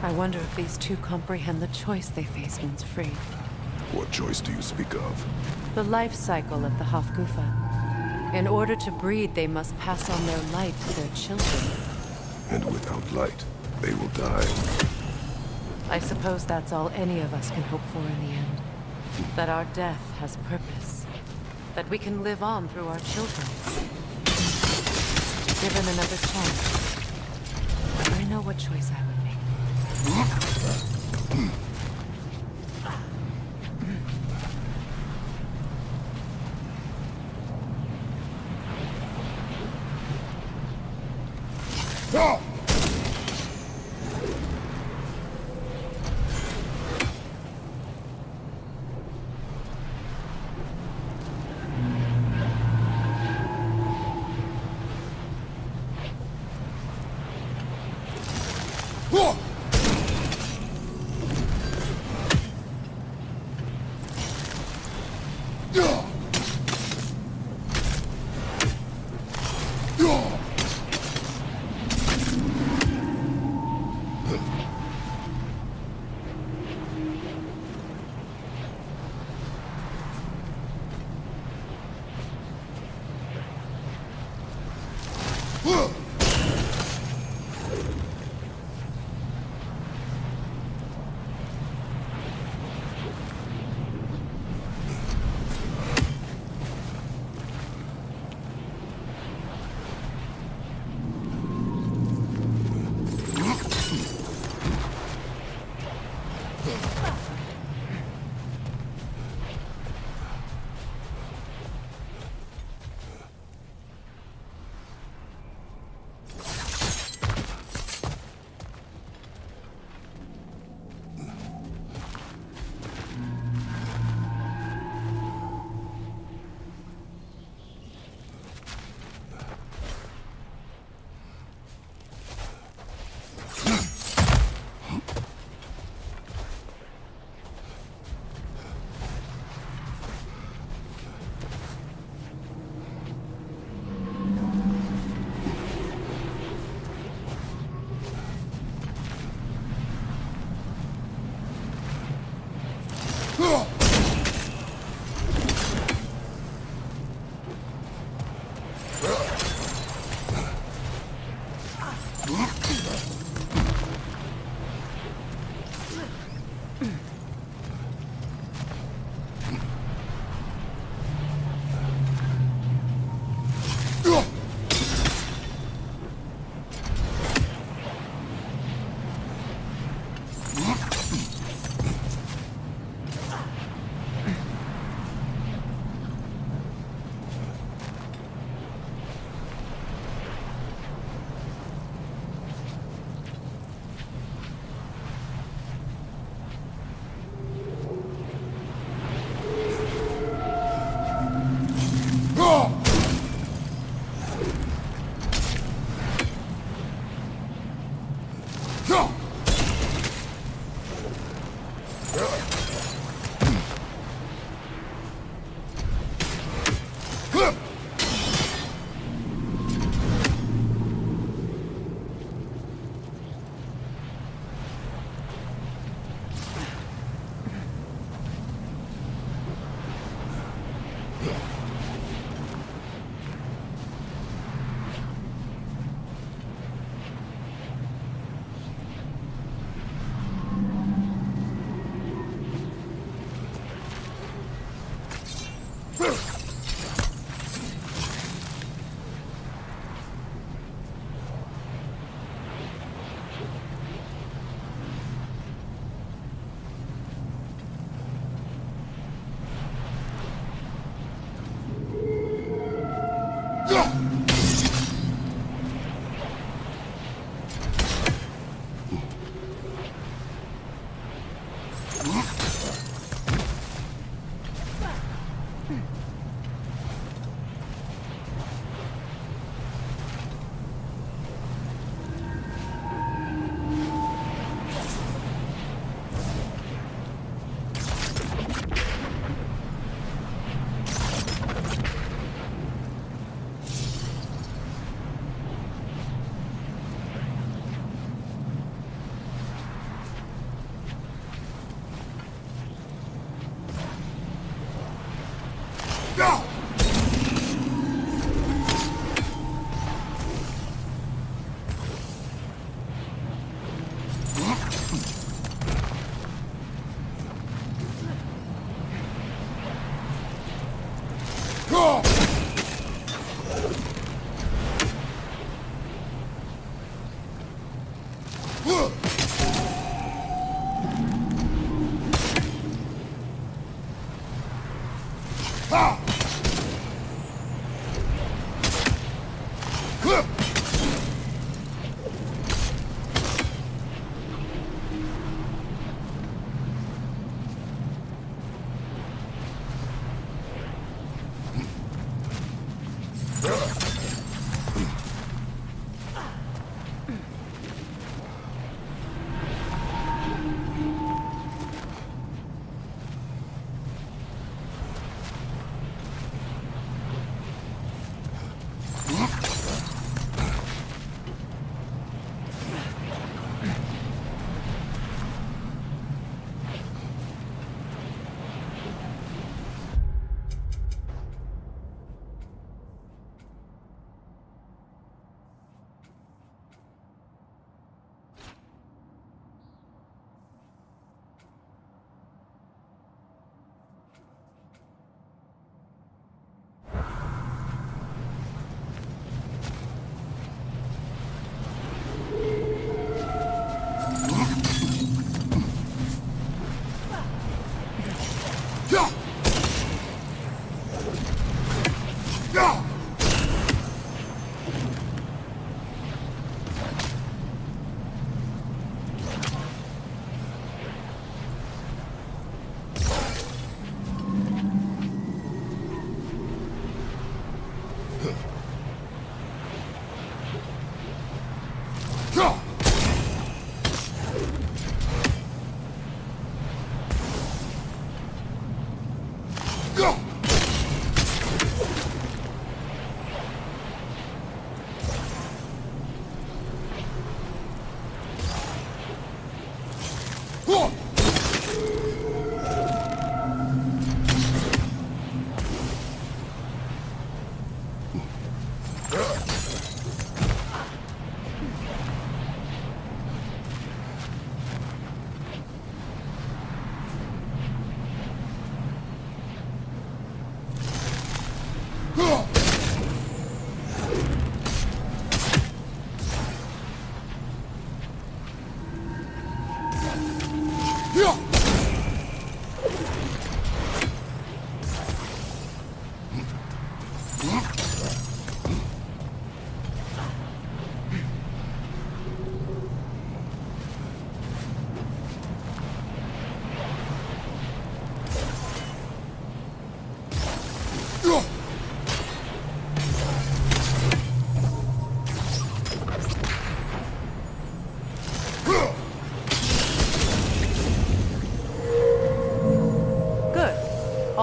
I wonder if these two comprehend the choice they face once freed. What choice do you speak of? The life cycle of the Hofgufa. In order to breed, they must pass on their light to their children. And without light, they will die. I suppose that's all any of us can hope for in the end. That our death has purpose. That we can live on through our children. Given another chance, I know what choice I would make.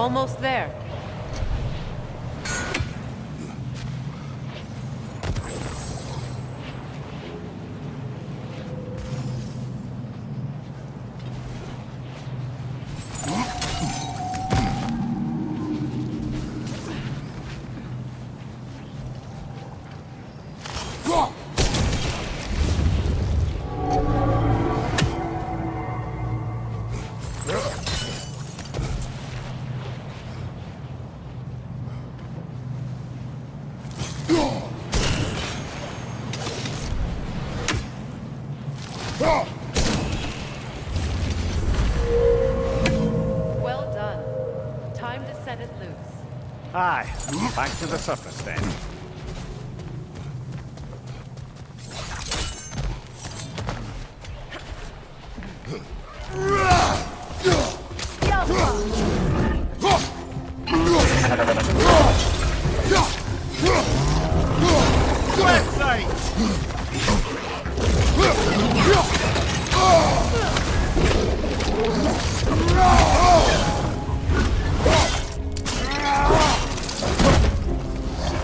Almost there. Well done. Time to set it loose. Aye, back to the surface then. Left side!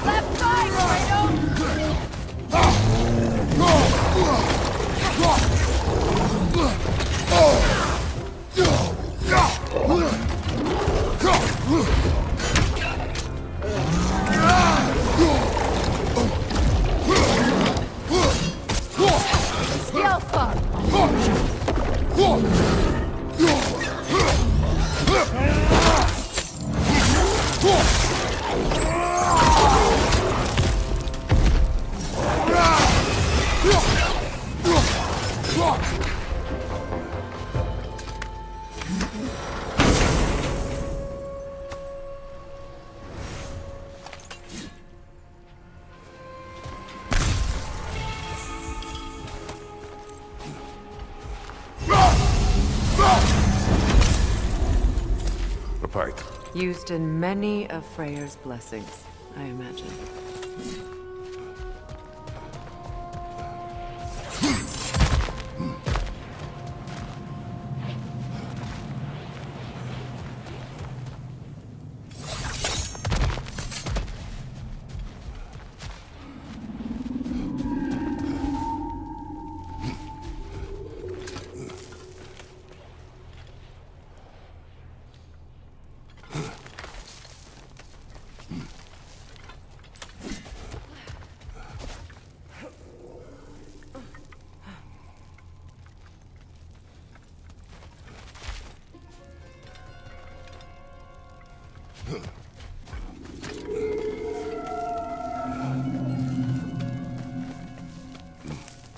Left side, Kratos! A pipe. Used in many of Freyr's blessings, I imagine.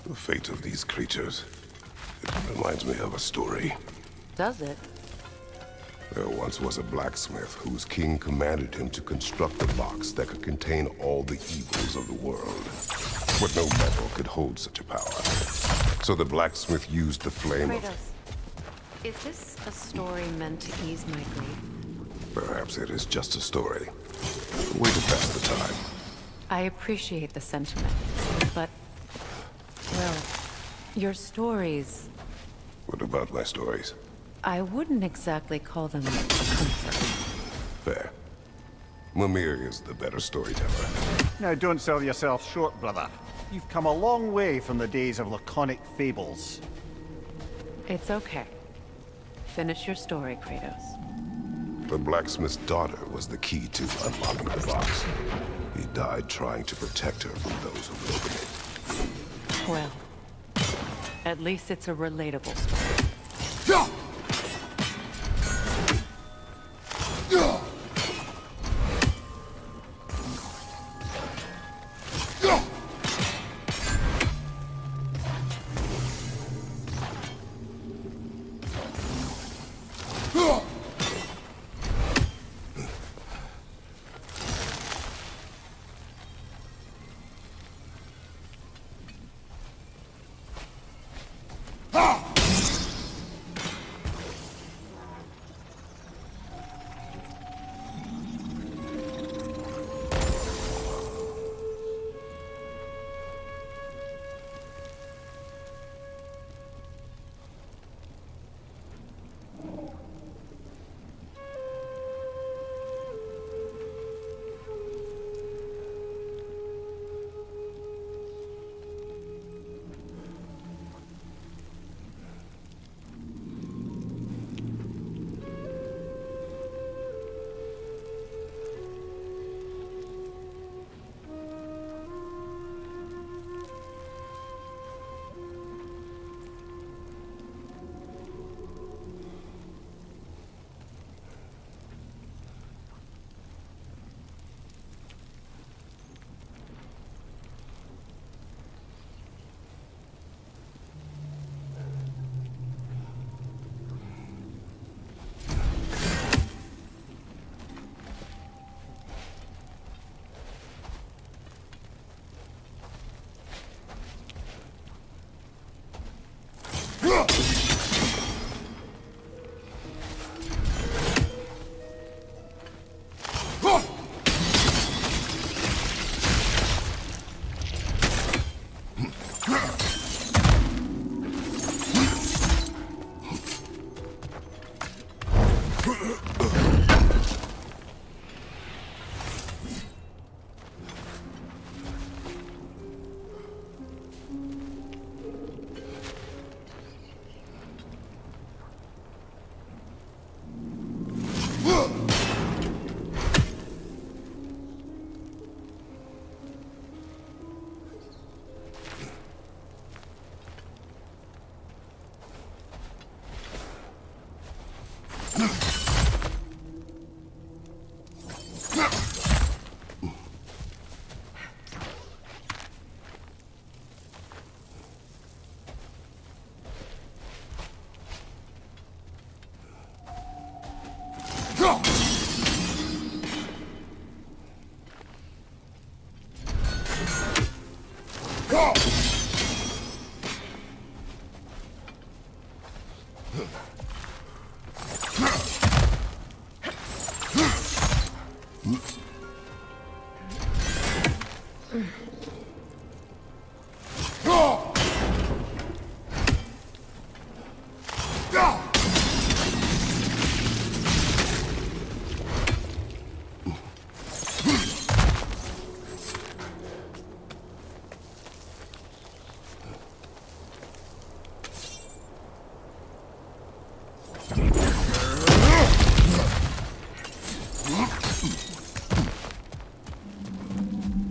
The fate of these creatures. It reminds me of a story. Does it? There once was a blacksmith whose king commanded him to construct a box that could contain all the evils of the world. But no metal could hold such a power. So the blacksmith used the flame of... Kratos, is this a story meant to ease my grief? Perhaps it is just a story. A way to pass the time. I appreciate the sentiment, but... well, your stories... What about my stories? I wouldn't exactly call them comfort. Fair. Mimir is the better storyteller. Now don't sell yourself short, brother. You've come a long way from the days of laconic fables. It's okay. Finish your story, Kratos. The blacksmith's daughter was the key to unlocking the box. He died trying to protect her from those who would open it. Well, at least it's a relatable story.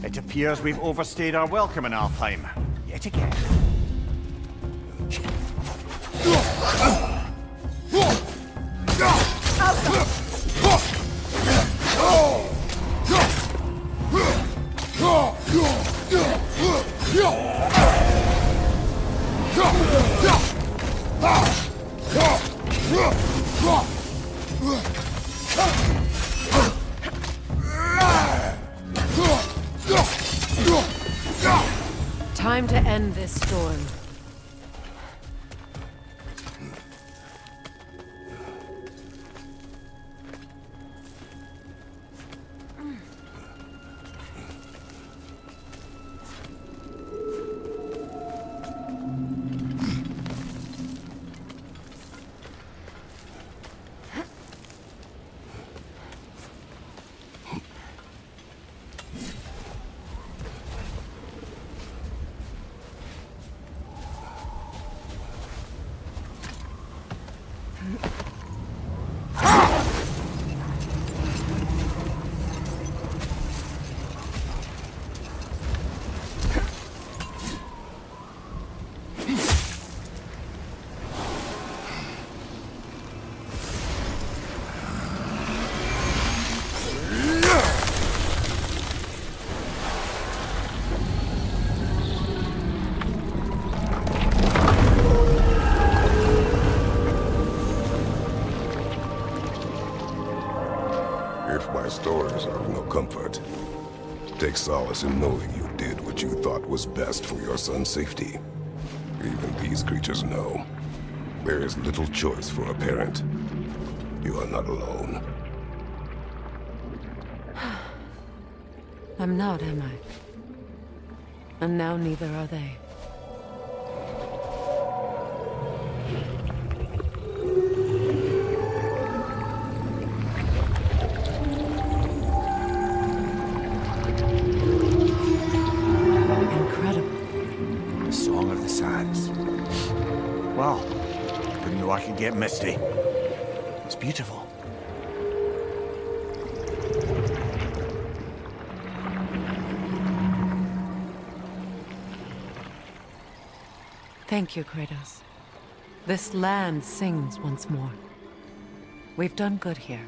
It appears we've overstayed our welcome in Alfheim, yet again. Time to end this storm. If my stories are of no comfort, take solace in knowing you did what you thought was best for your son's safety. Even these creatures know. There is little choice for a parent. You are not alone. I'm not, am I? And now neither are they. The Song of the Sands. Well, didn't know I could get misty. It's beautiful. Thank you, Kratos. This land sings once more. We've done good here.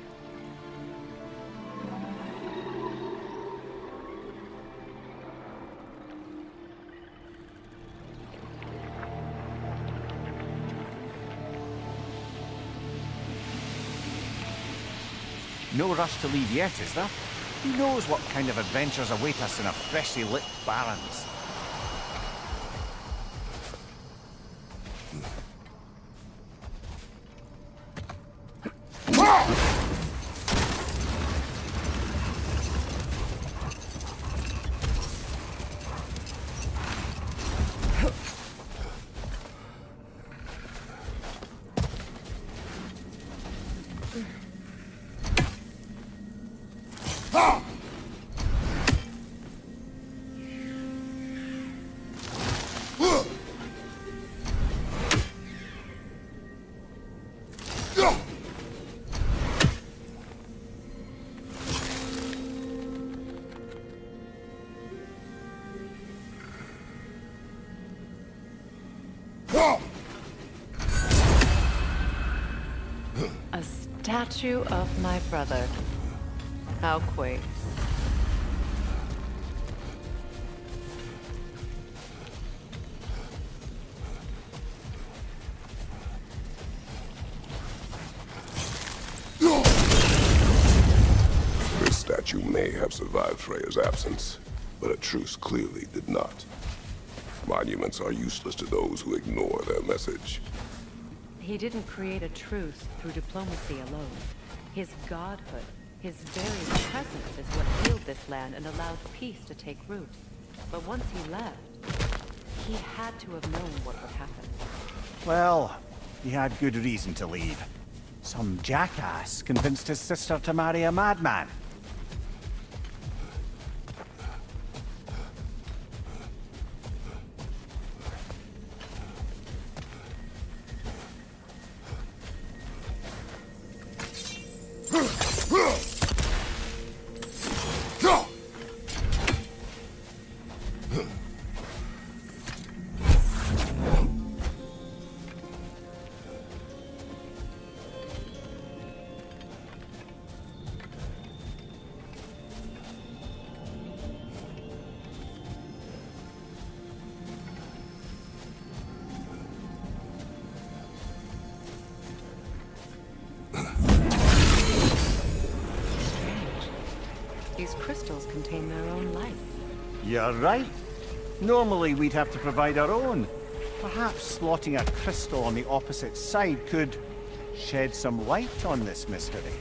No rush to leave yet, is there? Who knows what kind of adventures await us in a freshly lit Barrens? A statue of my brother. How quaint. This statue may have survived Freya's absence, but a truce clearly did not. Monuments are useless to those who ignore their message. He didn't create a truce through diplomacy alone. His godhood, his very presence is what healed this land and allowed peace to take root. But once he left, he had to have known what would happen. Well, he had good reason to leave. Some jackass convinced his sister to marry a madman. These crystals contain their own light. You're right. Normally we'd have to provide our own. Perhaps slotting a crystal on the opposite side could shed some light on this mystery.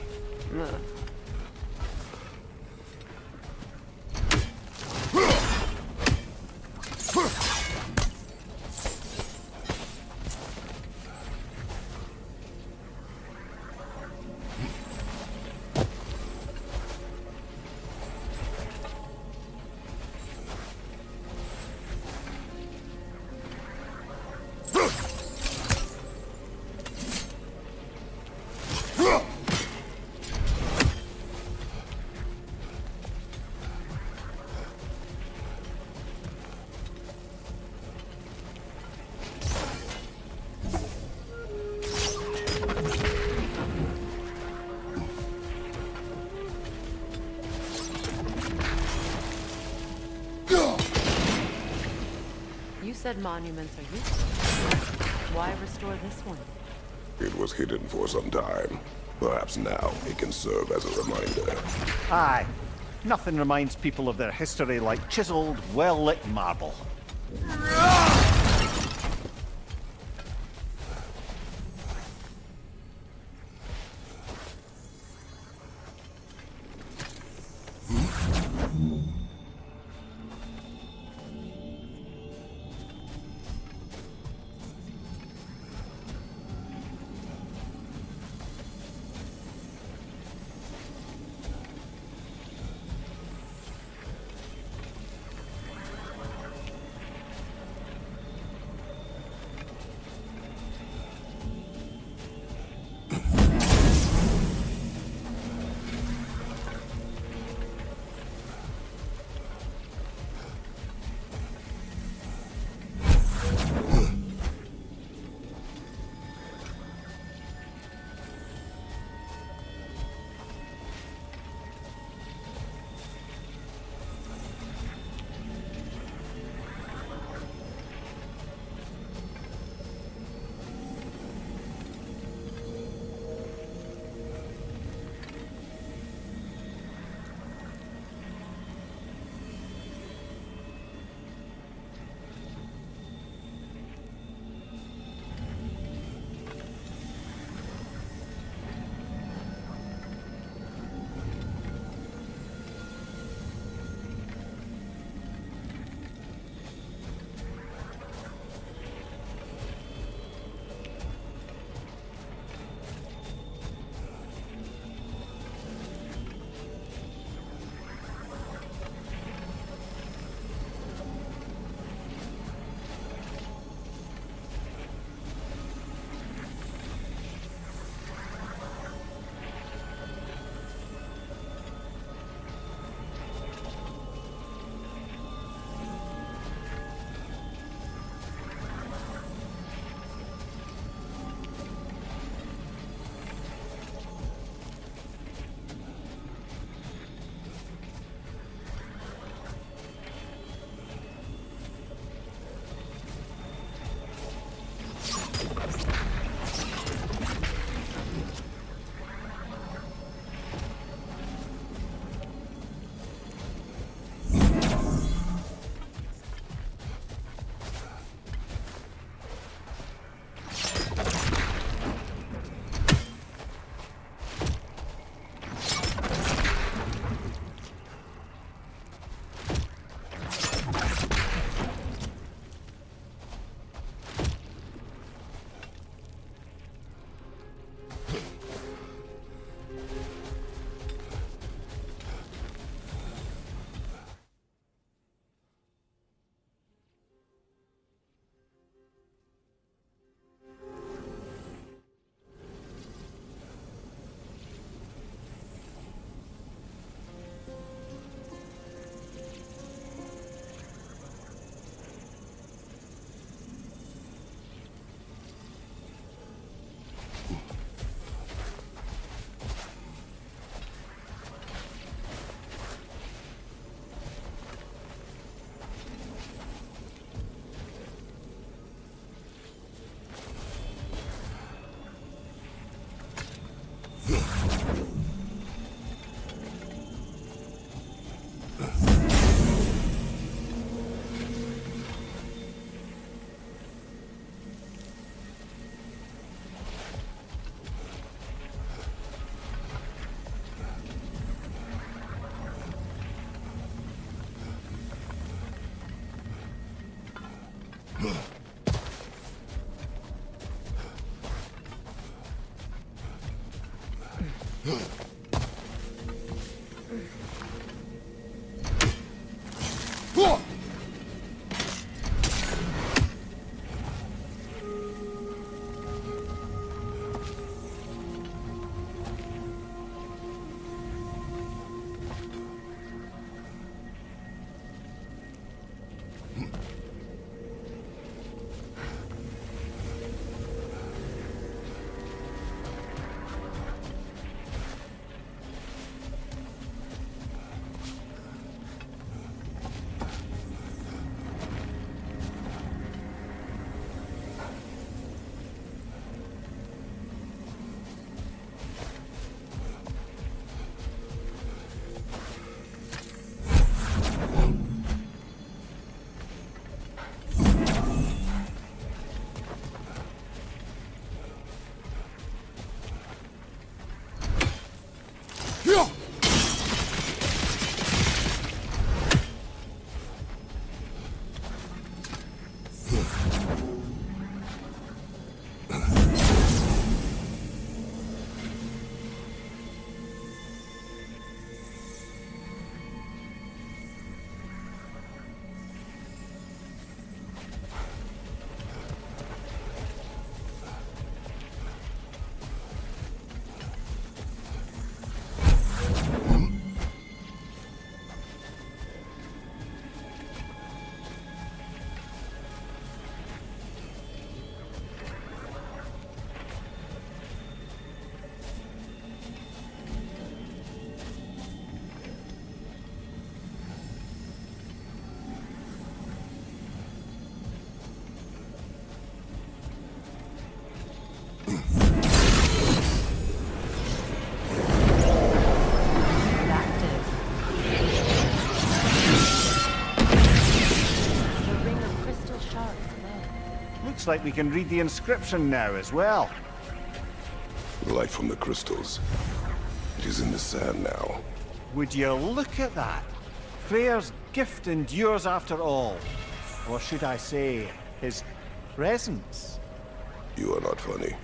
You said monuments are useful. Why restore this one? It was hidden for some time. Perhaps now it can serve as a reminder. Aye. Nothing reminds people of their history like chiseled, well-lit marble. Looks like we can read the inscription now as well. Light from the crystals. It is in the sand now. Would you look at that? Freyr's gift endures after all. Or should I say, his presence? You are not funny.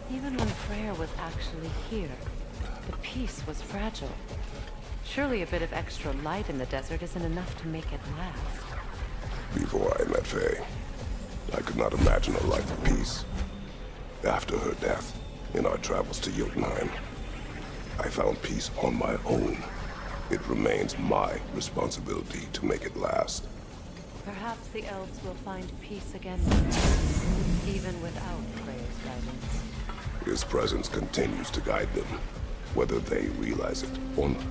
Even when Freyr was actually here, the peace was fragile. Surely a bit of extra light in the desert isn't enough to make it last. Before I met Faye, I could not imagine a life of peace. After her death, in our travels to Jotunheim, I found peace on my own. It remains my responsibility to make it last. Perhaps the elves will find peace again, even without Freyr's guidance. His presence continues to guide them, whether they realize it or not.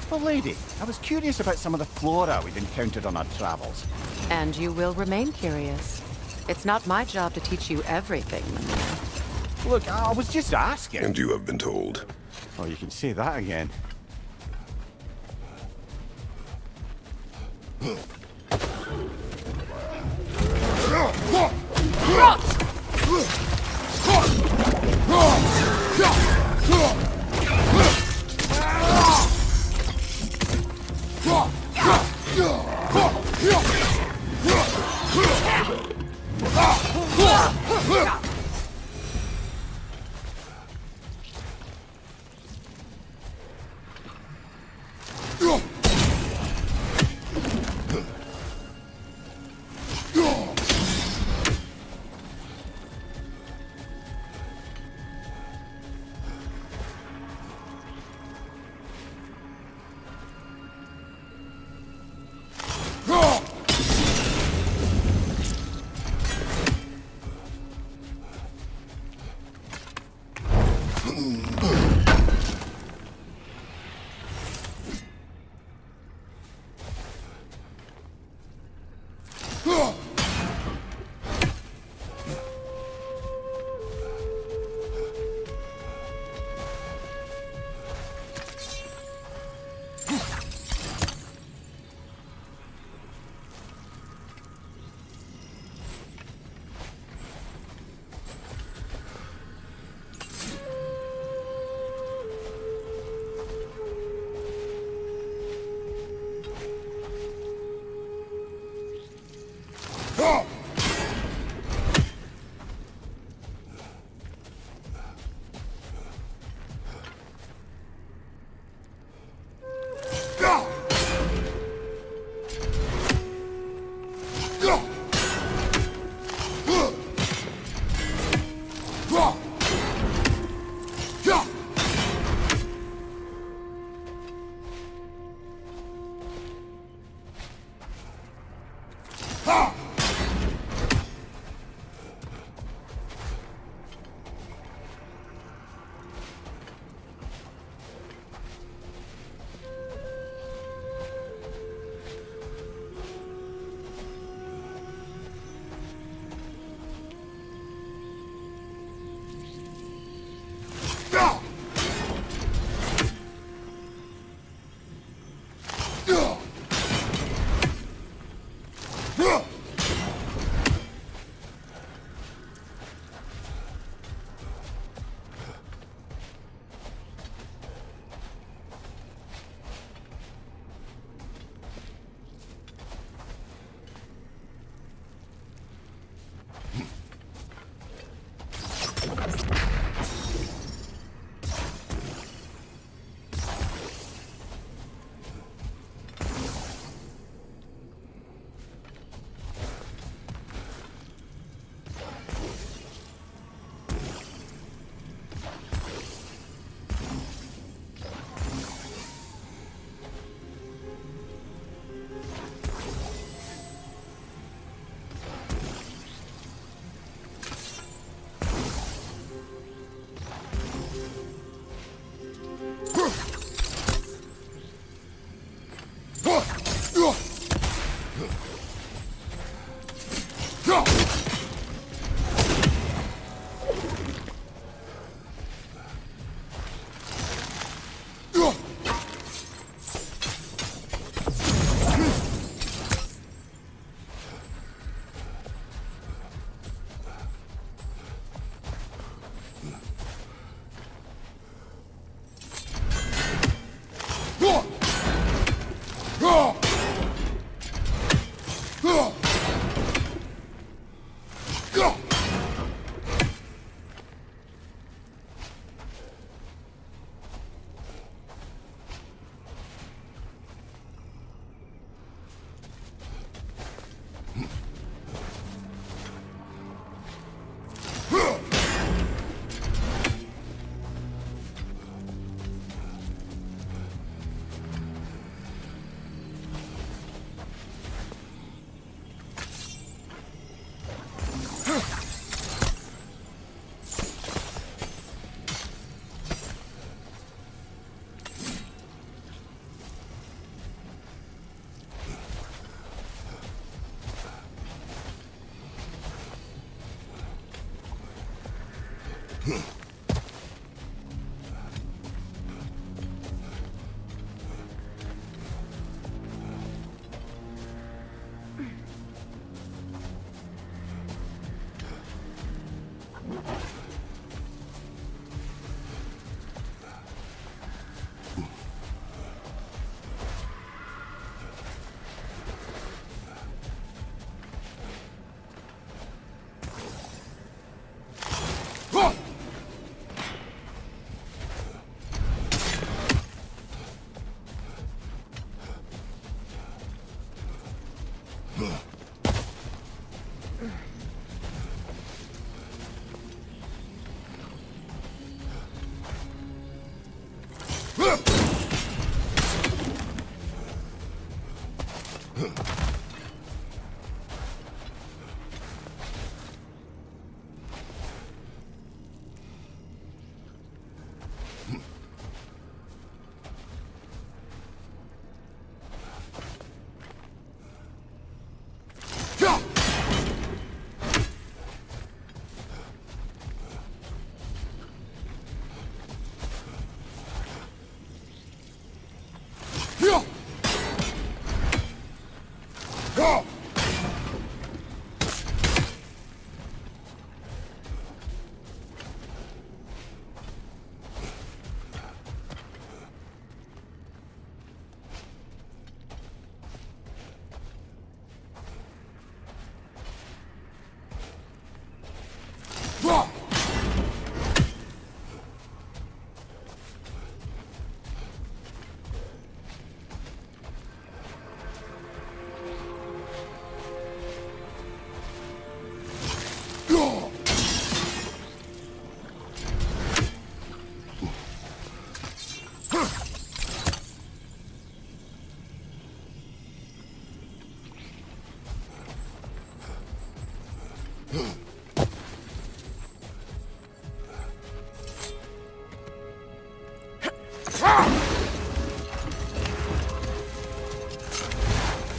useful, lady. I was curious about some of the flora we'd encountered on our travels. And you will remain curious. It's not my job to teach you everything, Mimir. Look, I was just asking. And you have been told. Oh, you can say that again.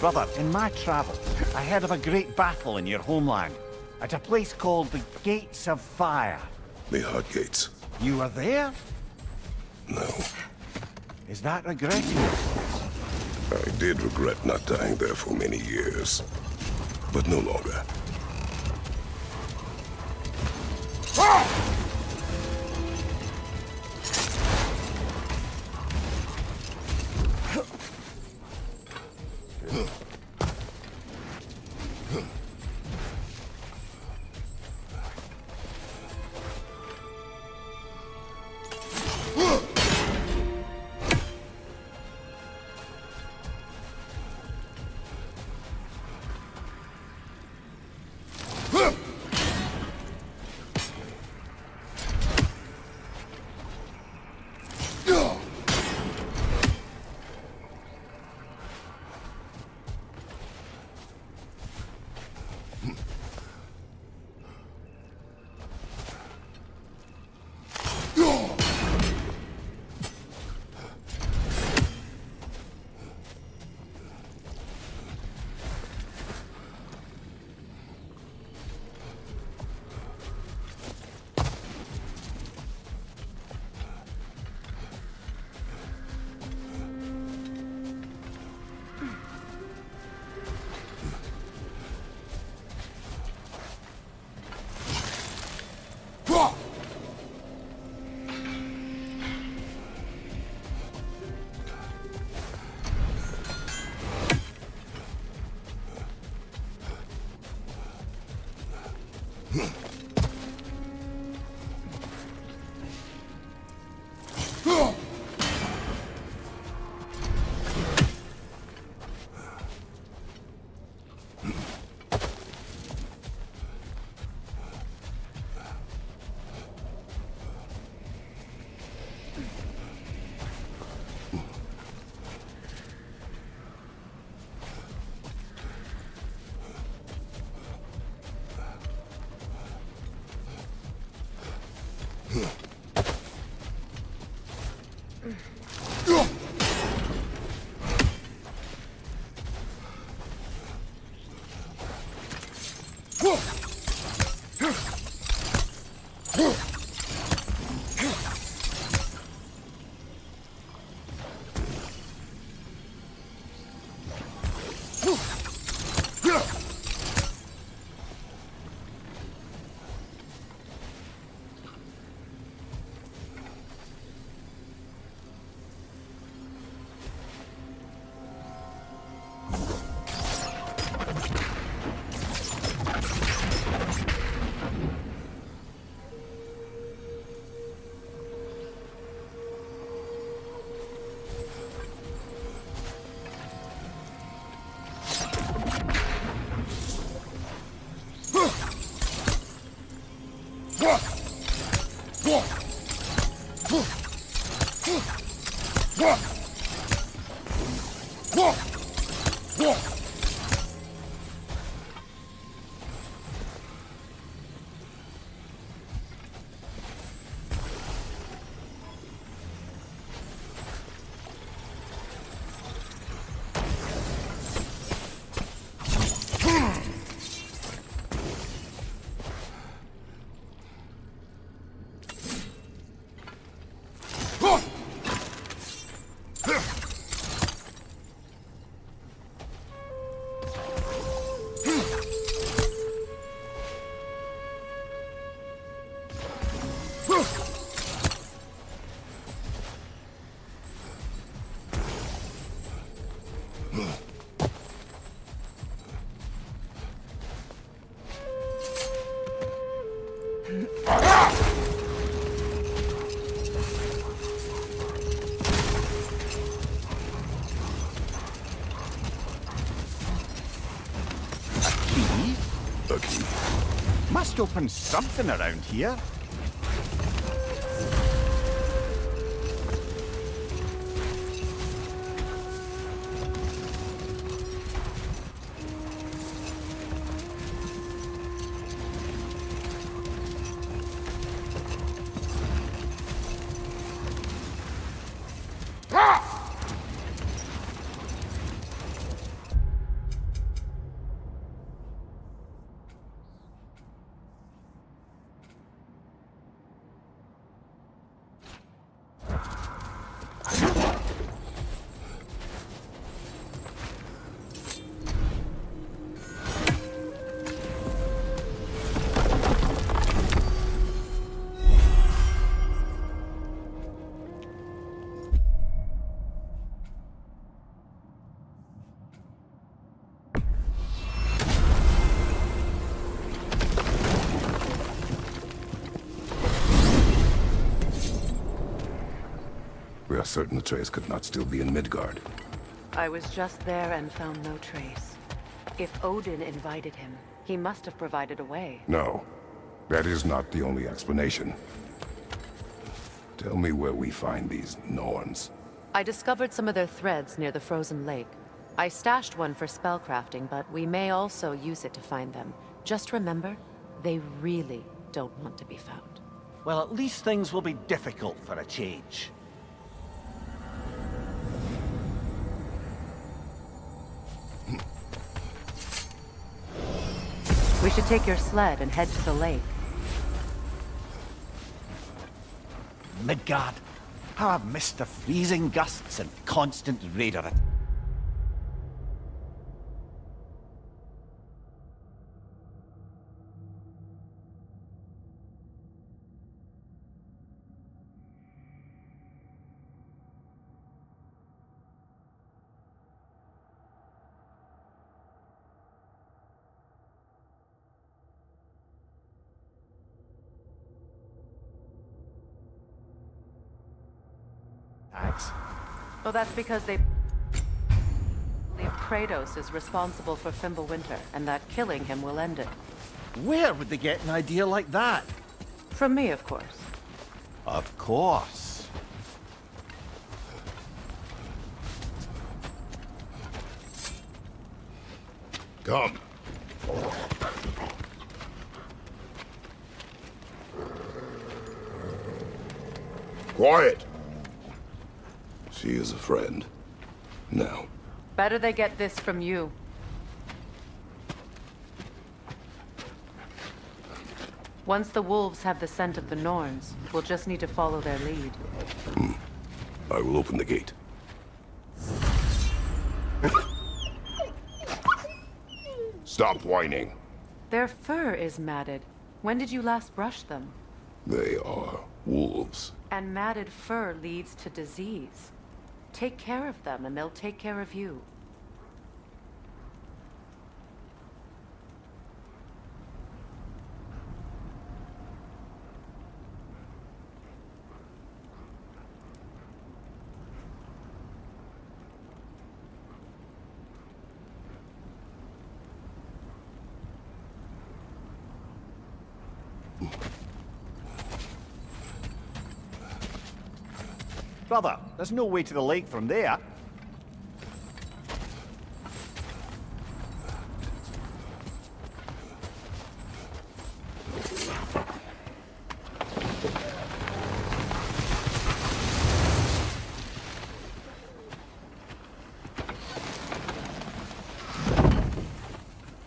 Brother, in my travels, I heard of a great battle in your homeland, at a place called the Gates of Fire. The Hut Gates. You were there? No. Is that regretting it? I did regret not dying there for many years, but no longer. Key? A key. Must open something around here. We are certain the trace could not still be in Midgard. I was just there and found no trace. If Odin invited him, he must have provided a way. No, that is not the only explanation. Tell me where we find these Norns. I discovered some of their threads near the frozen lake. I stashed one for spellcrafting, but we may also use it to find them. Just remember, they really don't want to be found. Well, at least things will be difficult for a change. We should take your sled and head to the lake. Midgard. How I've missed the freezing gusts and constant raider. Axe. Well, that's because Kratos is responsible for Fimbulwinter, and that killing him will end it. Where would they get an idea like that? From me, of course. Of course. Come. Quiet. She is a friend. Now. Better they get this from you. Once the wolves have the scent of the Norns, we'll just need to follow their lead. I will open the gate. Stop whining. Their fur is matted. When did you last brush them? They are wolves. And matted fur leads to disease. Take care of them, and they'll take care of you. Brother, there's no way to the lake from there.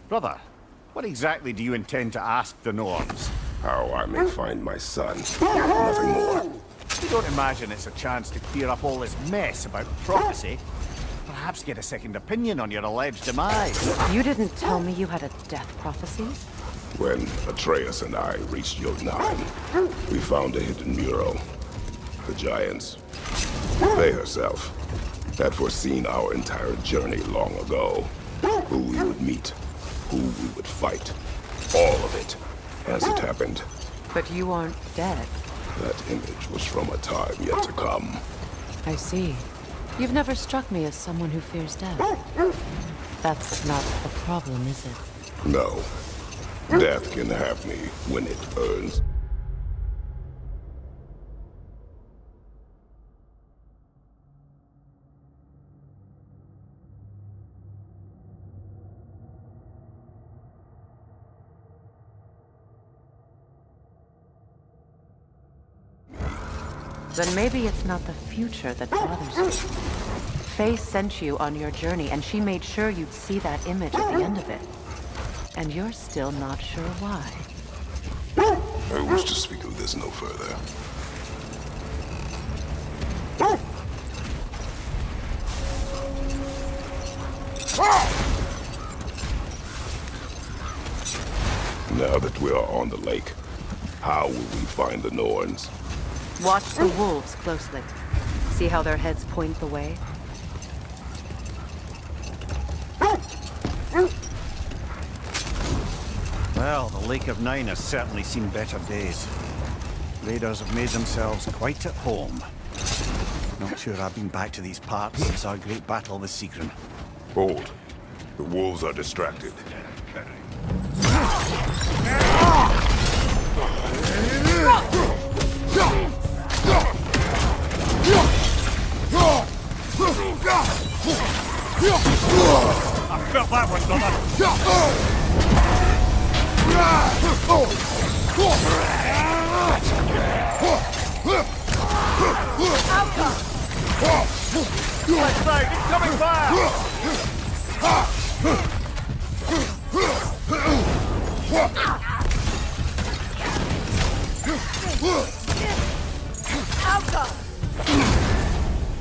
Brother, what exactly do you intend to ask the Norns? How I may find my son. Nothing more. You don't imagine it's a chance to clear up all this mess about prophecy? Perhaps get a second opinion on your alleged demise. You didn't tell me you had a death prophecy? When Atreus and I reached Jotunheim, we found a hidden mural. The Giants, Faye herself, had foreseen our entire journey long ago. Who we would meet, who we would fight. All of it, as it happened. But you aren't dead. That image was from a time yet to come. I see. You've never struck me as someone who fears death. That's not a problem, is it? No. Death can have me when it earns. Then maybe it's not the future that bothers you. Faye sent you on your journey, and she made sure you'd see that image at the end of it. And you're still not sure why. I wish to speak of this no further. Now that we are on the lake, how will we find the Norns? Watch the wolves closely. See how their heads point the way? Well, the Lake of Nine has certainly seen better days. Raiders have made themselves quite at home. Not sure I've been back to these parts since our great battle with Sigrun. Hold. The wolves are distracted. I felt that one, brother! Let's go! Incoming fire!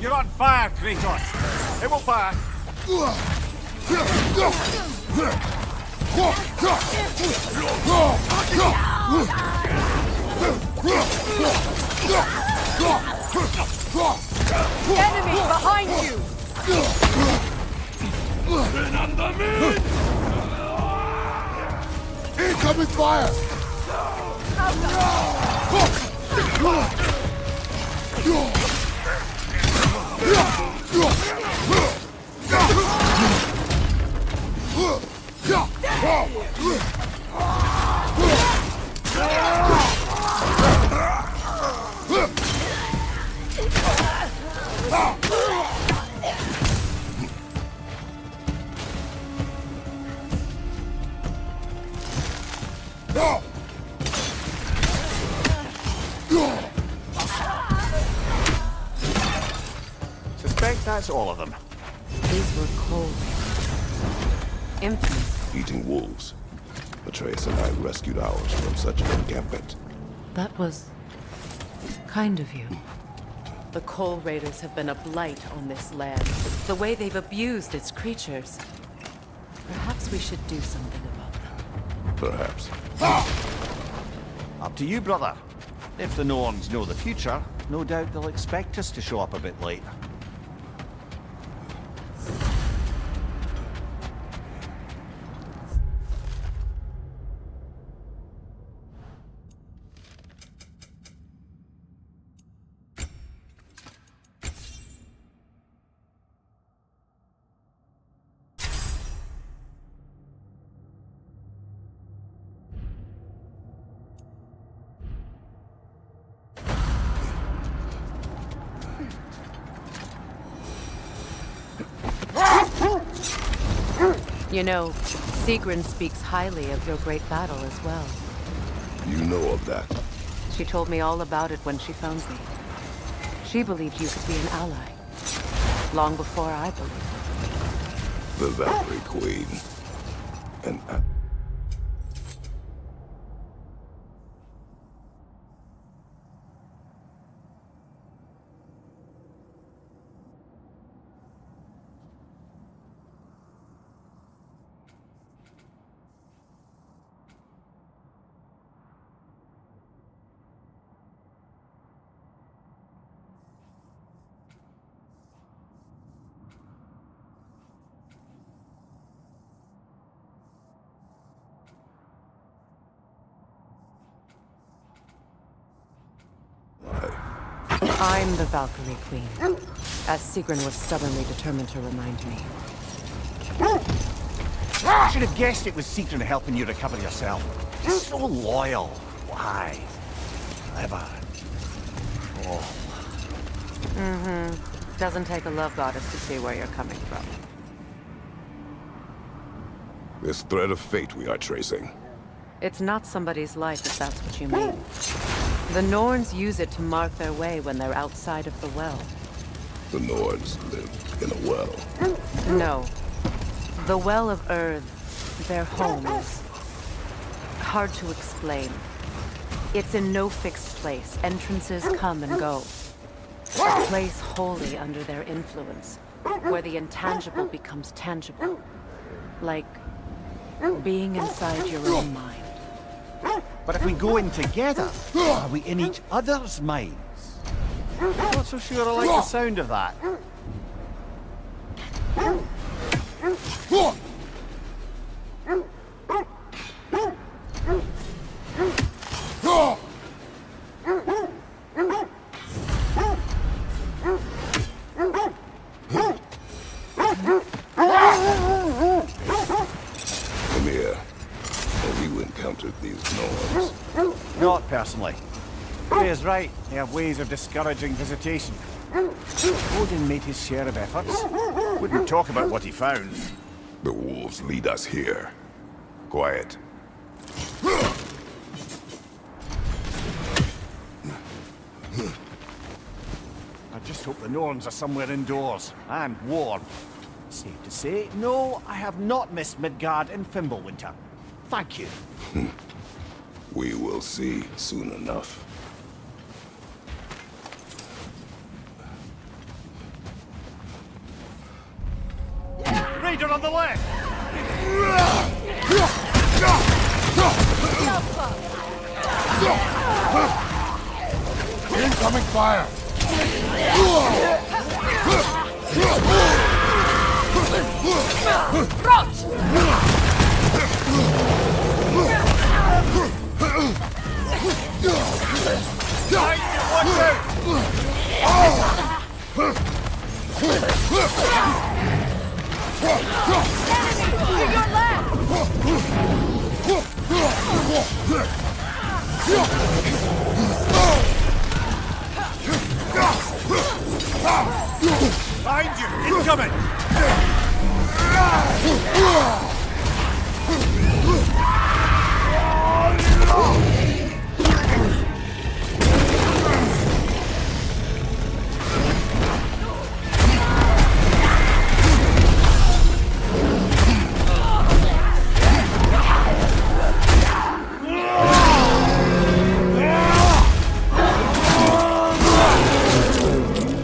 You're on fire, Kratos! It will pass! Enemy behind you! Incoming fire! Suspect that's all of them. These were cold. Infamous. Eating wolves. Atreus and I rescued ours from such an encampment. That was kind of you. The Coal Raiders have been a blight on this land. The way they've abused its creatures. Perhaps we should do something about them. Perhaps. Up to you, brother. If the Norns know the future, no doubt they'll expect us to show up a bit late. You know, Sigrun speaks highly of your great battle as well. You know of that. She told me all about it when she found me. She believed you could be an ally. Long before I believed it. The Valkyrie Queen. And I'm the Valkyrie Queen, as Sigrun was stubbornly determined to remind me. I should have guessed it was Sigrun helping you recover yourself. She's so loyal. Why? Clever. Oh. Doesn't take a love goddess to see where you're coming from. this thread of fate we are tracing. It's not somebody's life, if that's what you mean. The Norns use it to mark their way when they're outside of the well. The Nords live in a well. No. The Well of Earth, their home, is hard to explain. It's in no fixed place. Entrances come and go. A place wholly under their influence, where the intangible becomes tangible. Like being inside your own mind. But if we go in together, are we in each other's minds? Not so sure I like the sound of that. Amir, have you encountered these Nords? Not personally. Ray is right. They have ways of discouraging visitation. Odin made his share of efforts. Wouldn't talk about what he found. The wolves lead us here. Quiet. I just hope the Norns are somewhere indoors and warm. Safe to say, no, I have not missed Midgard in Fimbulwinter. Thank you. We will see soon enough. Raider on the left! Incoming fire! Behind you! Incoming!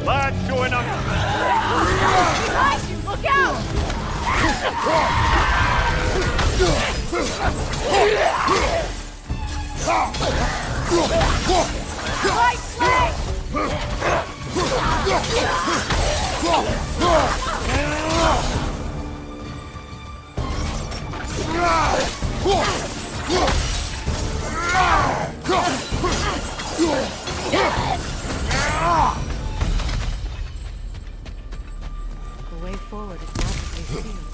Lad showing up! Behind you! Look out! Right flank! The way forward is magically sealed.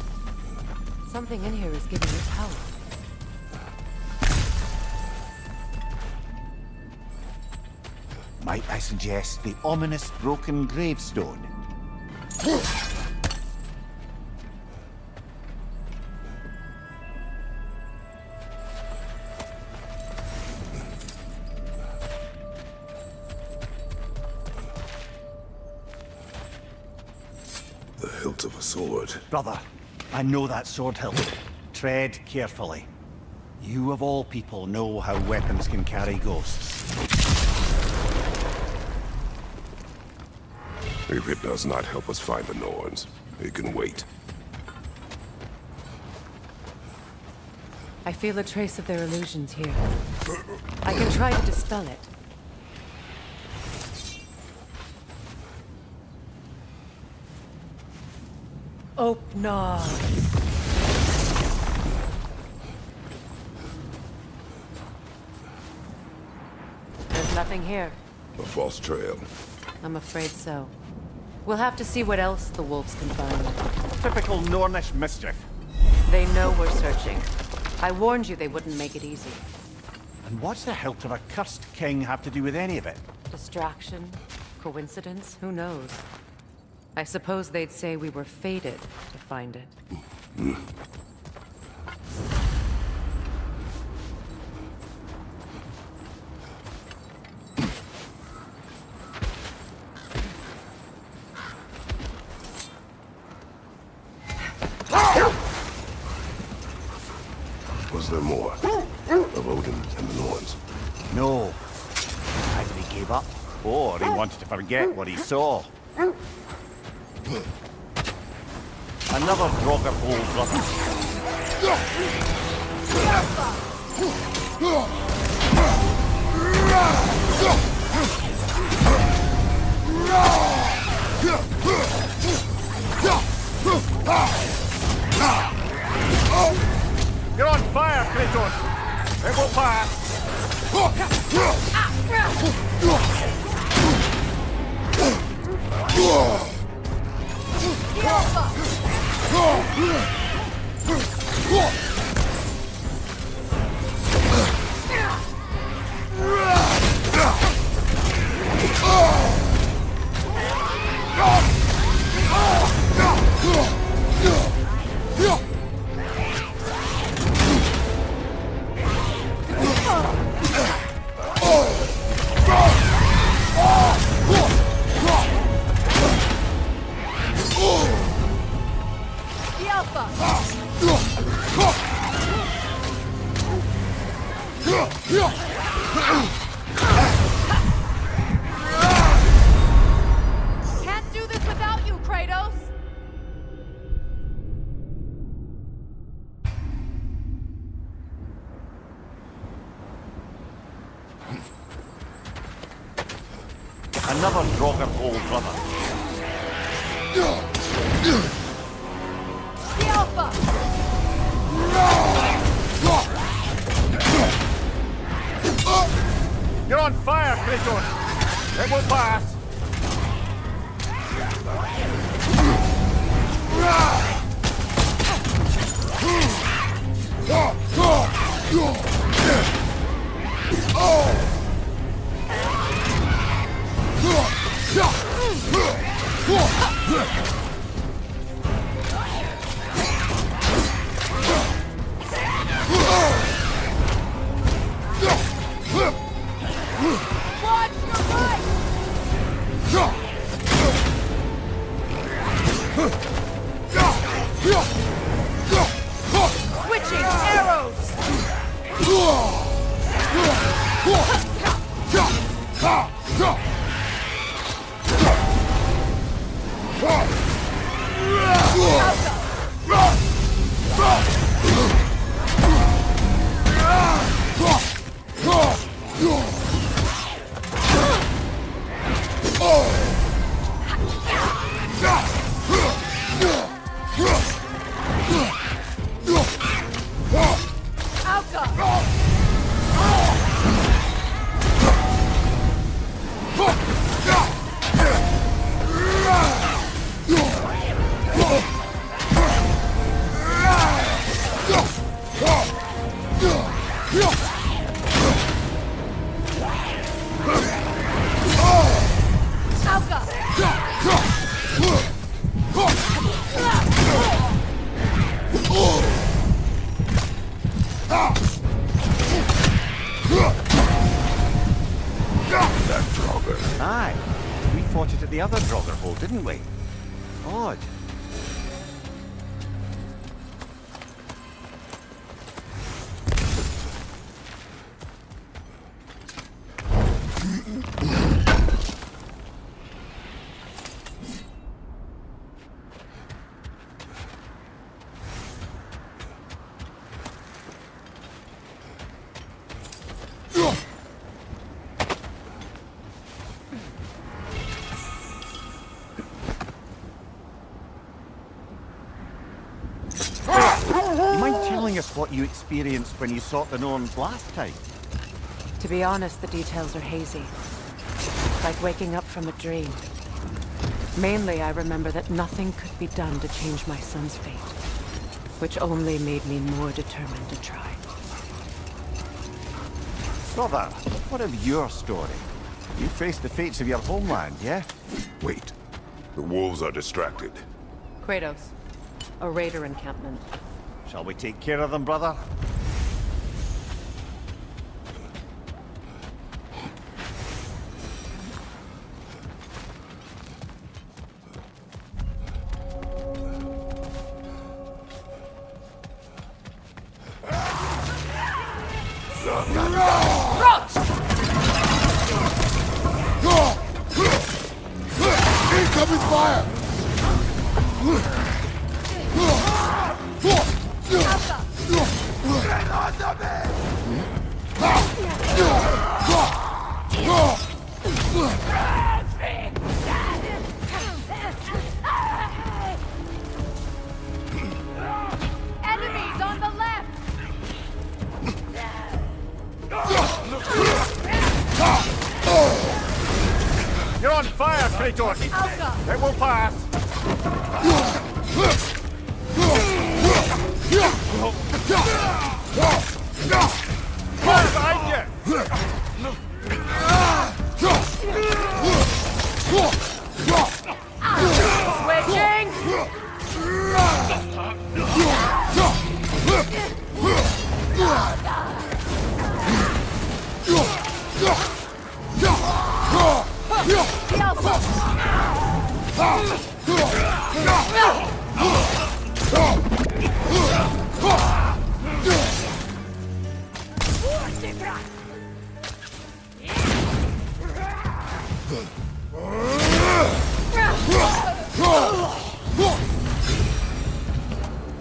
Something in here is giving it power. Might I suggest the ominous broken gravestone? hilt of a sword. Brother, I know that sword hilt. Tread carefully. You of all people know how weapons can carry ghosts. If it does not help us find the Norns, it can wait. I feel a trace of their illusions here. I can try to dispel it. Opnar. There's nothing here. A false trail. I'm afraid so. We'll have to see what else the wolves can find. Typical Nornish mischief. They know we're searching. I warned you they wouldn't make it easy. And what's the hilt of a cursed king have to do with any of it? Distraction? Coincidence? Who knows? I suppose they'd say we were fated to find it. Was there more? Of Odin and the Norns? No. Either he gave up, or he wanted to forget what he saw. Another Draugr hole, brother. You're on fire, Kratos! It will pass! Can't do this without you, Kratos! Another Draugr hole, brother. The Alpha! You're on fire, Kratos! It will pass! Watch your right! Switching arrows! That Draugr. Aye. We fought it at the other Draugr hole, didn't we? Odd. what you experienced when you sought the Norns last time? To be honest, the details are hazy. Like waking up from a dream. Mainly, I remember that nothing could be done to change my son's fate, which only made me more determined to try. Brother, what of your story? You faced the fates of your homeland, yeah? Wait. The wolves are distracted. Kratos, a raider encampment. Shall we take care of them, brother? Incoming fire! Enemies on the left! You're on fire, Kratos! Alka! It will pass! Fire behind you! Switching!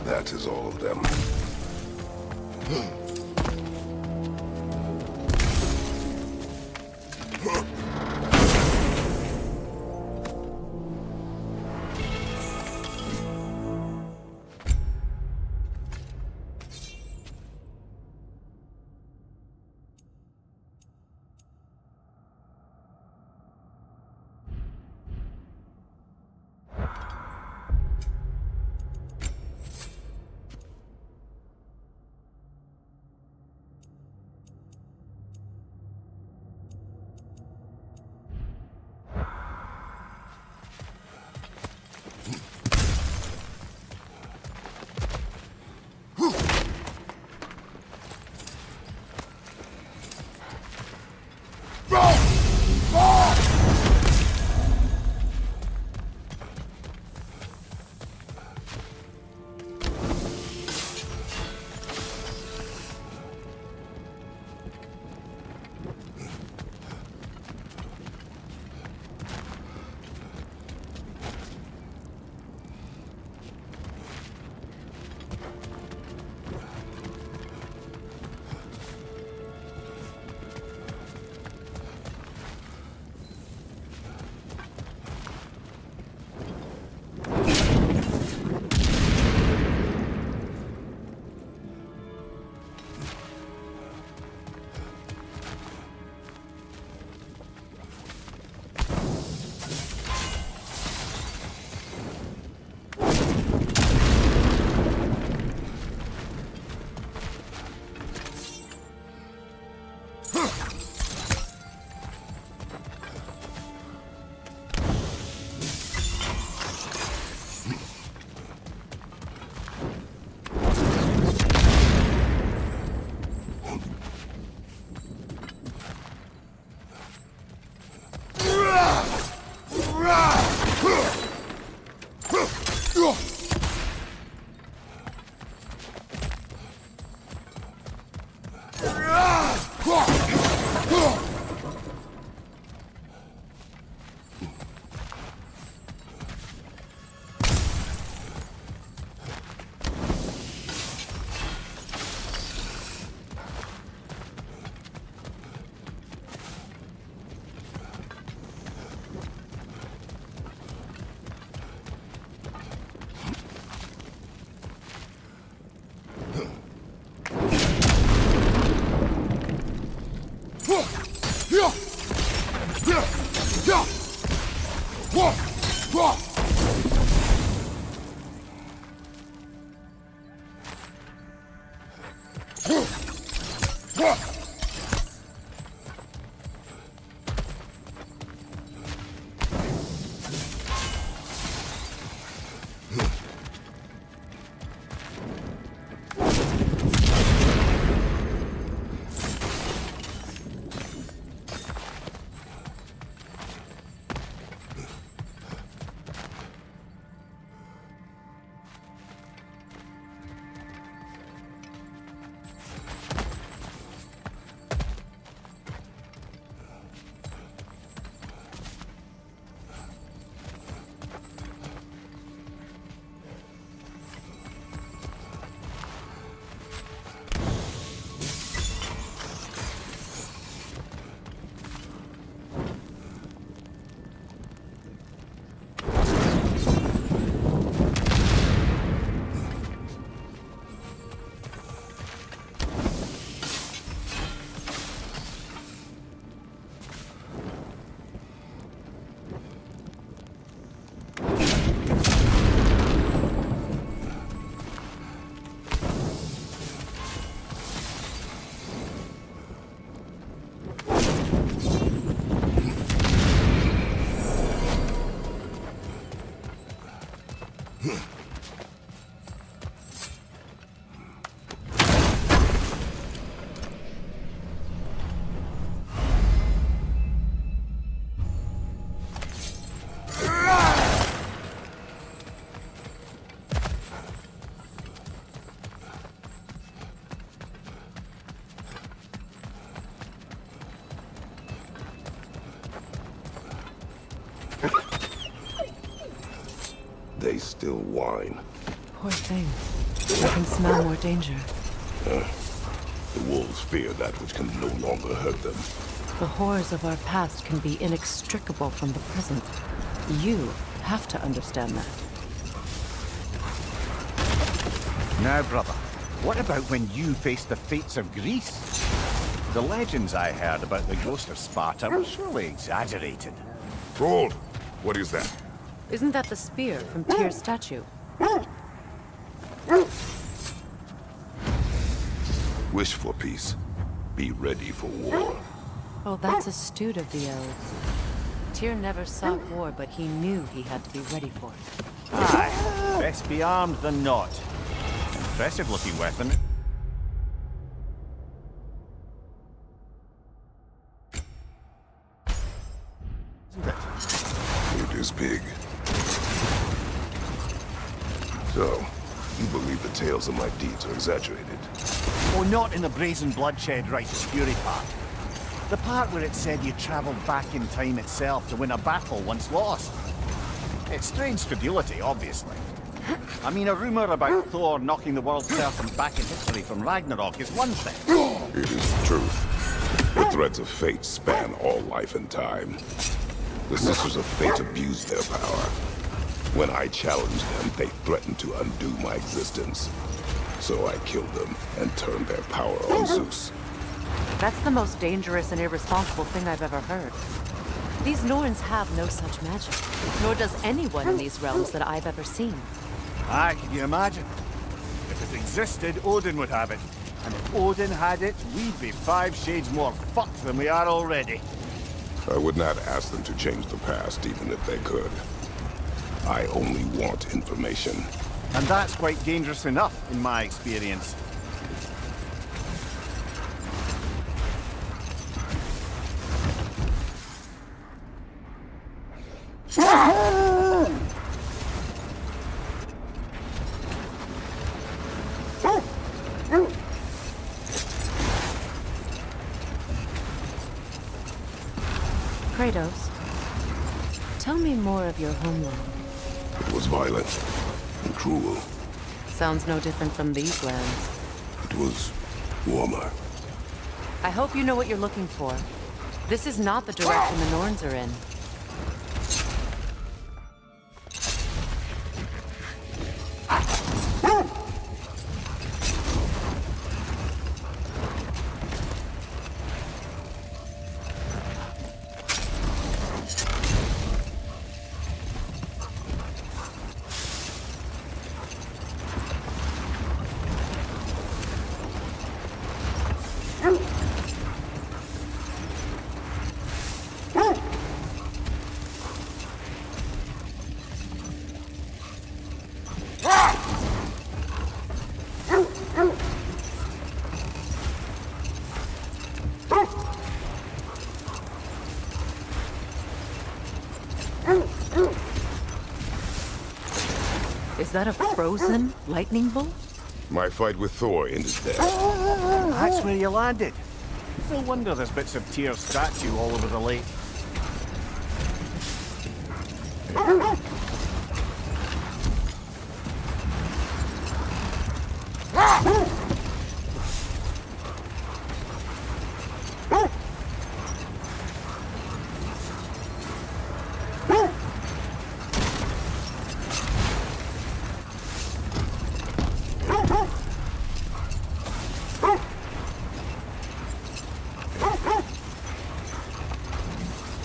That is all of them. They still whine. Poor thing. I can smell more danger. The wolves fear that which can no longer hurt them. The horrors of our past can be inextricable from the present. You have to understand that. Now, brother, what about when you faced the fates of Greece? The legends I heard about the ghost of Sparta were surely exaggerated. Hold! What is that? Isn't that the spear from Tyr's statue? Wish for peace. Be ready for war. Oh, that's astute of the elves. Tyr never sought war, but he knew he had to be ready for it. Aye, best be armed than not. Impressive looking weapon. It is big. So, you believe the tales of my deeds are exaggerated? Oh, not in the brazen bloodshed righteous fury part. The part where it said you traveled back in time itself to win a battle once lost. It's strange credulity, obviously. I mean, a rumor about Thor knocking the world serpent back in history from Ragnarok is one thing. It is the truth. The threads of fate span all life and time. The Sisters of Fate abused their power. When I challenged them, they threatened to undo my existence. So I killed them and turned their power on Zeus. That's the most dangerous and irresponsible thing I've ever heard. These Norns have no such magic, nor does anyone in these realms that I've ever seen. Aye, can you imagine? If it existed, Odin would have it. And if Odin had it, we'd be 5 shades more fucked than we are already. I would not ask them to change the past, even if they could. I only want information. And that's quite dangerous enough, in my experience. Kratos, tell me more of your homeland. It was violent and cruel. Sounds no different from these lands. It was warmer. I hope you know what you're looking for. This is not the direction the Norns are in. that a frozen lightning bolt? My fight with Thor ended there. That's where you landed. No wonder there's bits of Tyr's statue all over the lake.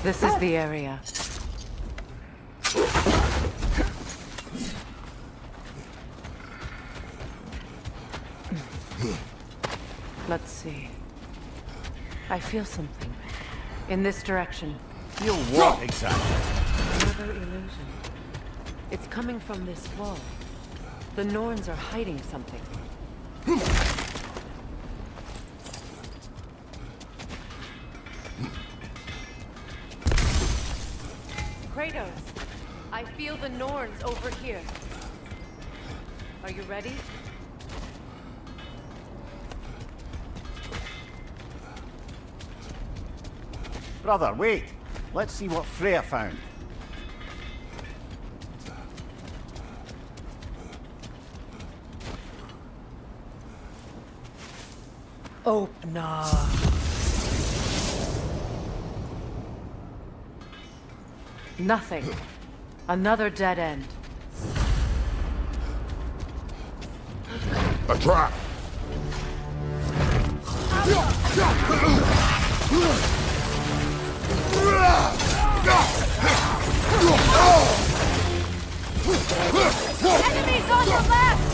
This is the area. Let's see. I feel something. In this direction. Feel what exactly? Another illusion. It's coming from this wall. The Norns are hiding something. Kratos, I feel the Norns over here. Are you ready? Brother, wait. Let's see what Freya found. Opener. Nothing. Another dead end. A trap! Enemies on the left!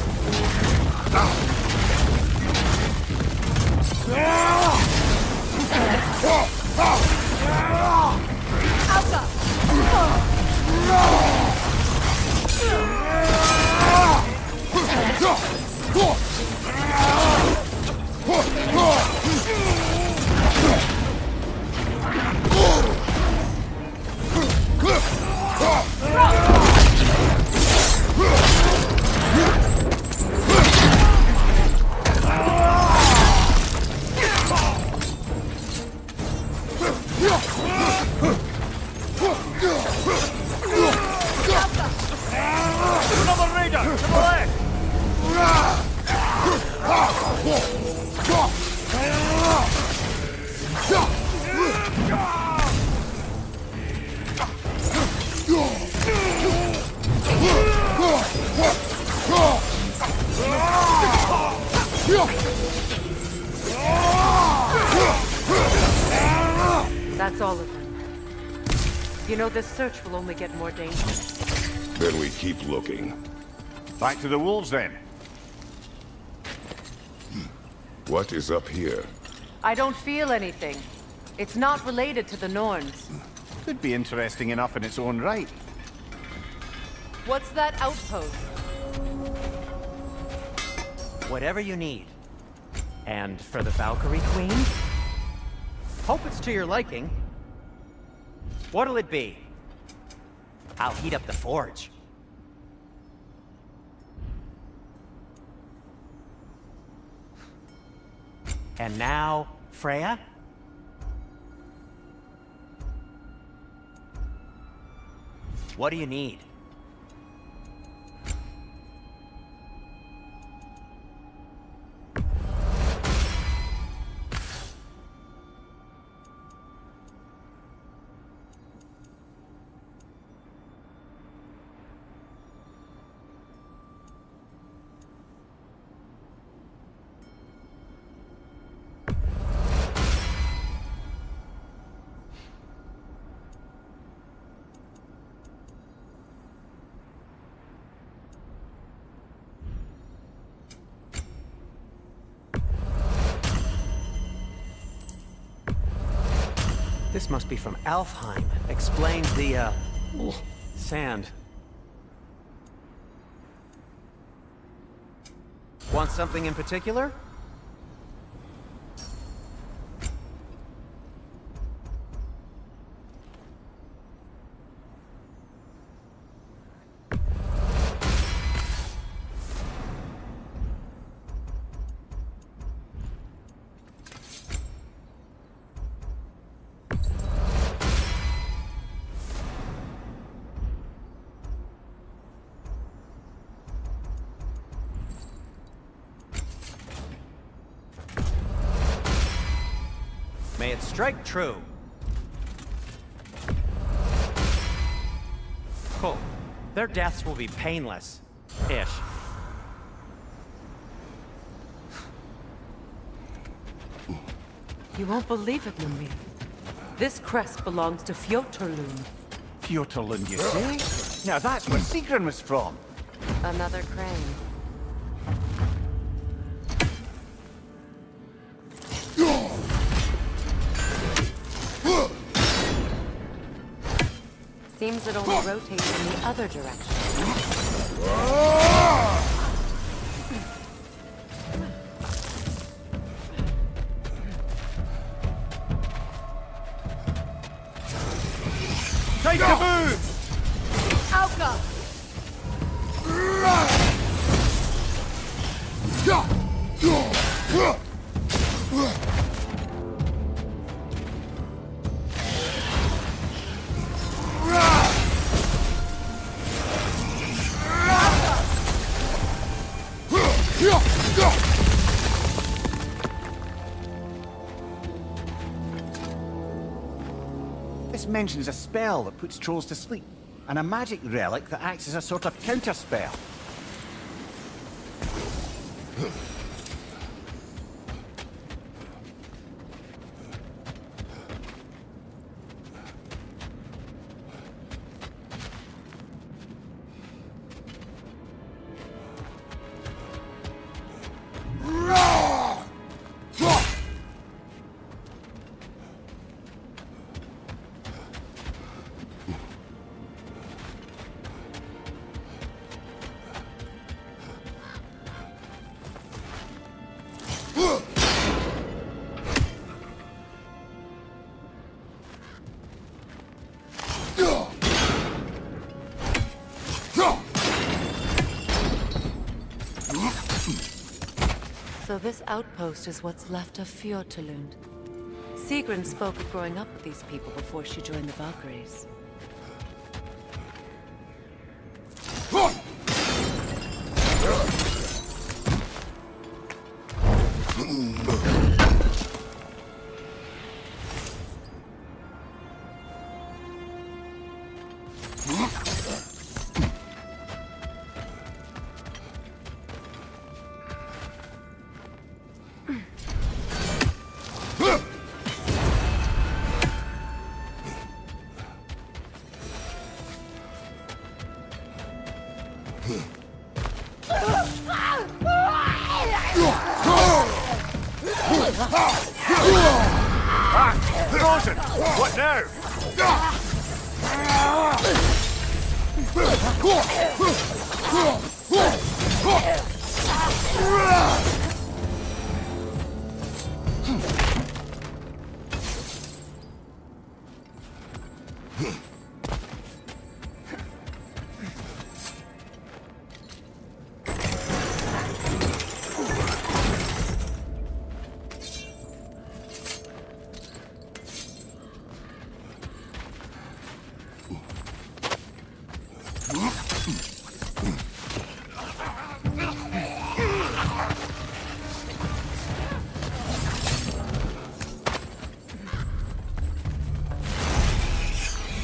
Another raider! To the left! That's all of them. You know, this search will only get more dangerous. Then we keep looking. Back to the wolves then. What is up here? I don't feel anything. It's not related to the Norns. Could be interesting enough in its own right. What's that outpost? Whatever you need. And for the Valkyrie Queen? Hope it's to your liking. What'll it be? I'll heat up the forge. And now, Freya? What do you need? This must be from Alfheim. Explains the, sand. Want something in particular? strike true. Cool. Their deaths will be painless. Ish. You won't believe it, Lumir. This crest belongs to Fjotorlund. Fjotorlund, you say? Now that's where Sigrun was from. Another crane. Seems it only rotates in the other direction. Take a move! Alka! This mentions a spell that puts trolls to sleep, and a magic relic that acts as a sort of counterspell. So this outpost is what's left of Fjotorlund. Sigrun spoke of growing up with these people before she joined the Valkyries. Frozen! What now?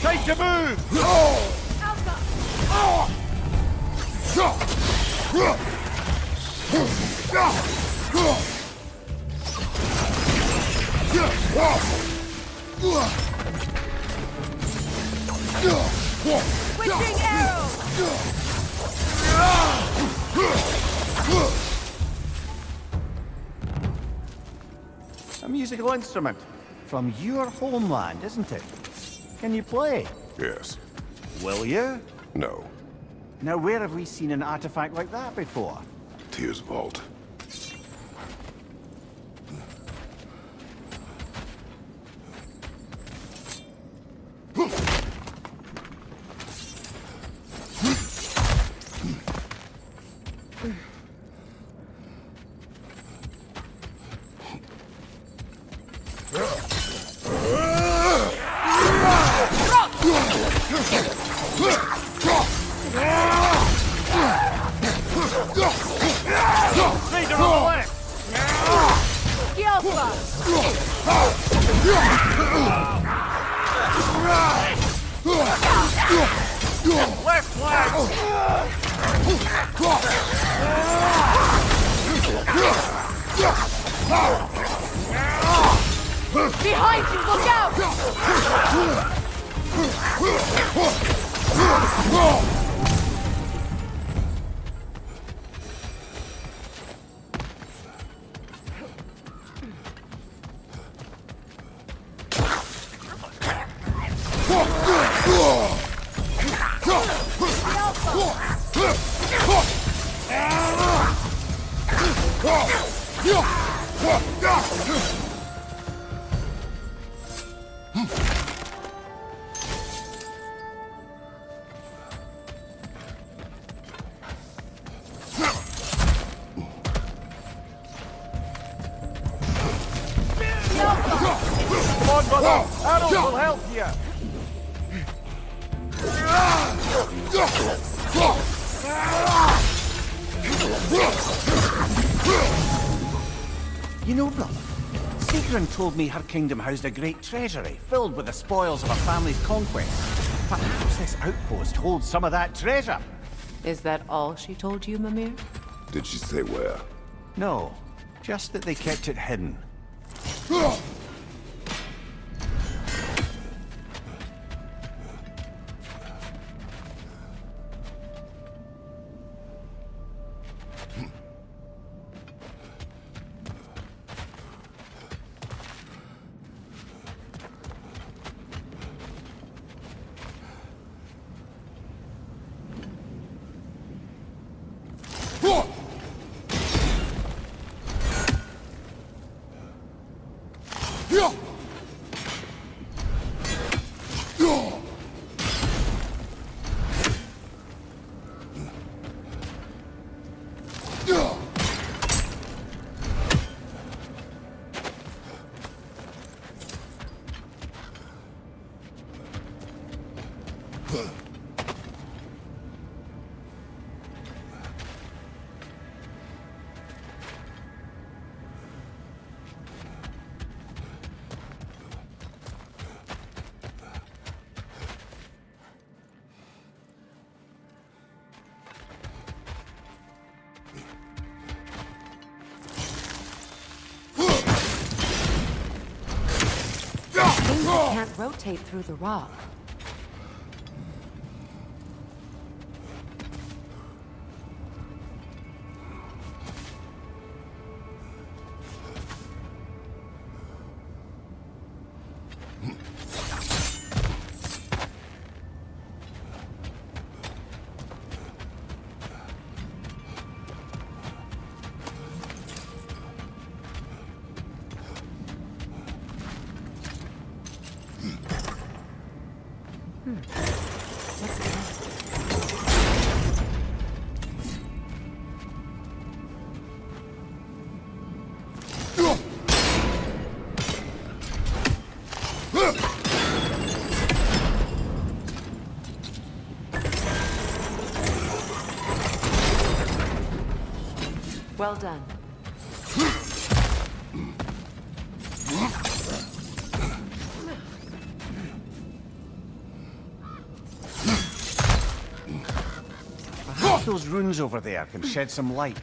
Take a move! Switching arrow! A musical instrument from your homeland, isn't it? Can you play? Yes. Will you? No. Now, where have we seen an artifact like that before? Tyr's vault. Go! Behind you, look out! Come on, brother! Arrows will help you! You know, brother, Sigrun told me her kingdom housed a great treasury filled with the spoils of her family's conquest. Perhaps this outpost holds some of that treasure. Is that all she told you, Mimir? Did she say where? No, just that they kept it hidden. Seems you can't rotate through the rock. Well done. Perhaps those runes over there can shed some light.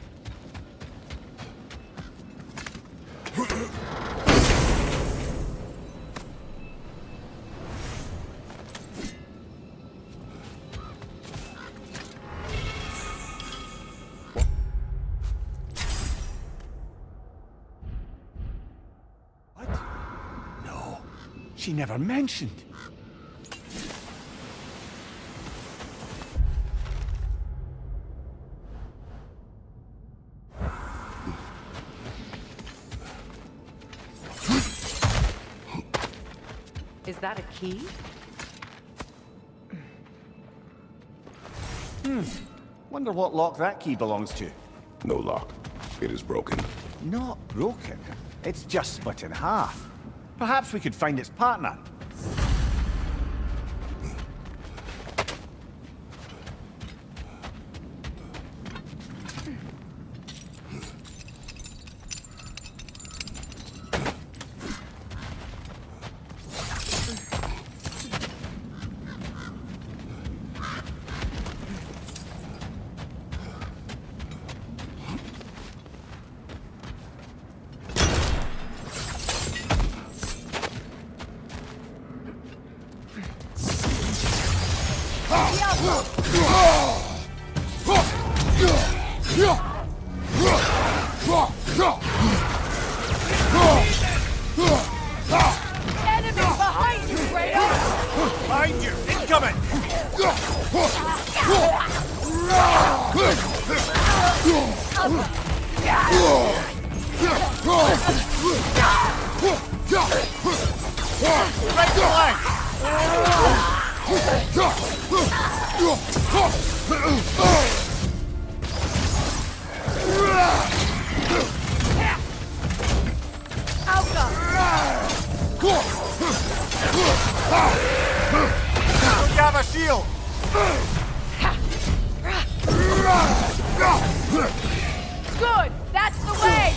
What? No, she never mentioned. Is that a key? Wonder what lock that key belongs to. No lock. It is broken. Not broken. It's just split in half. Perhaps we could find its partner. Enemy behind you, Kratos! Behind you! Incoming! Right flank! Outcome! Don't you have a shield? Good! That's the way!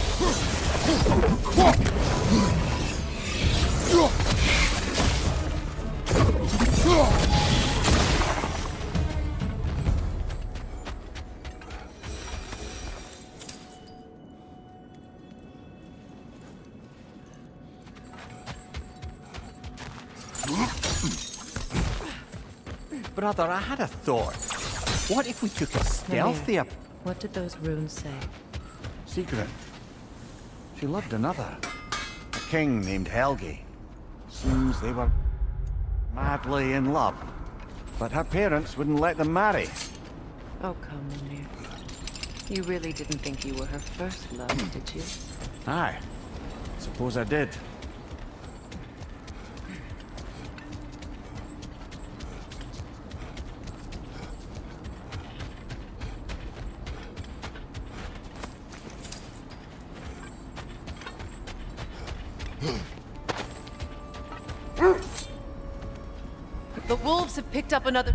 Brother, I had a thought. What if we took a stealthy Now, what did those runes say? secret? She loved another. A king named Helgi. Seems they were madly in love. But her parents wouldn't let them marry. Oh, come, Mimir. You really didn't think you were her first love, did you? Aye. Suppose I did. The wolves have picked up another...